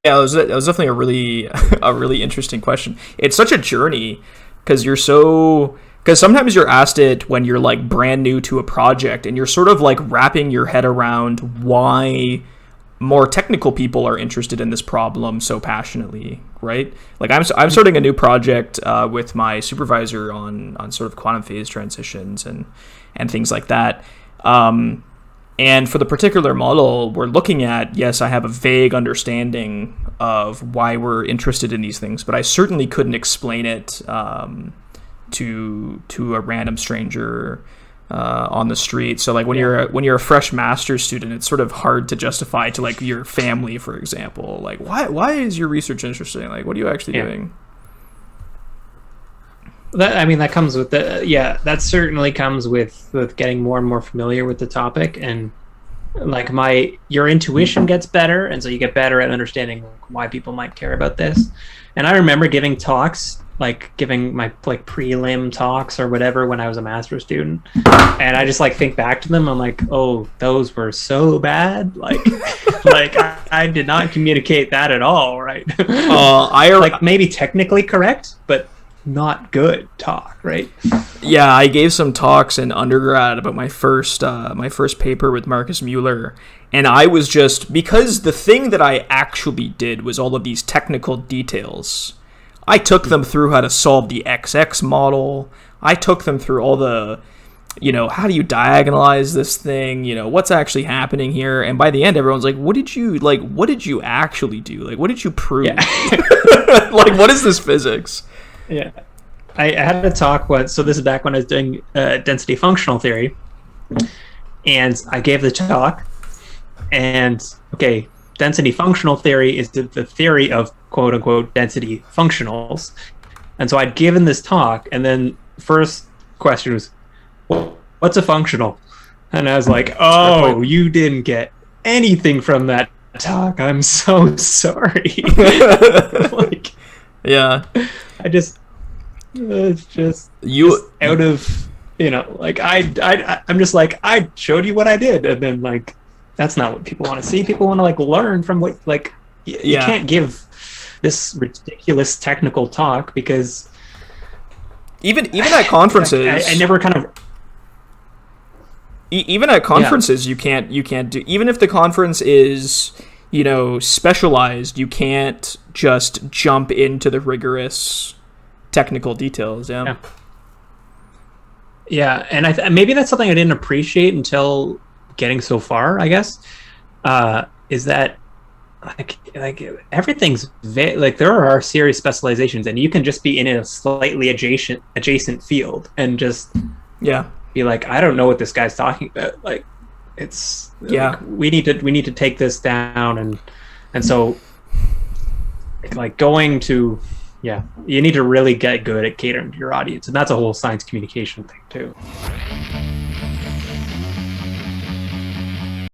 That was definitely a really a really interesting question. It's such a journey because because sometimes you're asked it when you're like brand new to a project and you're sort of like wrapping your head around why more technical people are interested in this problem so passionately, right? Like I'm starting a new project with my supervisor on sort of quantum phase transitions and things like that. And for the particular model we're looking at, yes, I have a vague understanding of why we're interested in these things, but I certainly couldn't explain it to a random stranger on the street. So like when you're a fresh master's student, it's sort of hard to justify to like your family, for example, like why is your research interesting? Like, what are you actually doing? That comes with that certainly comes with getting more and more familiar with the topic, and like your intuition gets better, and so you get better at understanding why people might care about this. And I remember giving talks, like giving my like prelim talks or whatever when I was a master's student, and I just like think back to them, I'm like, oh, those were so bad, like like I did not communicate that at all, right? I like maybe technically correct, but not good talk, right? Yeah, I gave some talks in undergrad about my first paper with Marcus Mueller, and I was just, because the thing that I actually did was all of these technical details. I took them through how to solve the XX model. I took them through all the, how do you diagonalize this thing? What's actually happening here? And by the end, everyone's like, what did you actually do? Like, what did you prove? Yeah. Like, what is this physics? Yeah. I had a talk once, so this is back when I was doing density functional theory, and I gave the talk, and okay, density functional theory is the theory of quote unquote density functionals. And so I'd given this talk, and then first question was, well, what's a functional? And I was like, oh, you didn't get anything from that talk. I'm so sorry. Like, yeah. It's just out of, like I'm just like, I showed you what I did. And then like, that's not what people want to see. People want to like learn from what, like, you can't give this ridiculous technical talk, because even at conferences, I never kind of, even at conferences, you can't do, even if the conference is, specialized, you can't just jump into the rigorous technical details. Yeah. And maybe that's something I didn't appreciate until getting so far, I guess, is that like everything's like there are serious specializations, and you can just be in a slightly adjacent field and just be like, I don't know what this guy's talking about. Like, it's like, we need to take this down, and so like going to you need to really get good at catering to your audience, and that's a whole science communication thing too.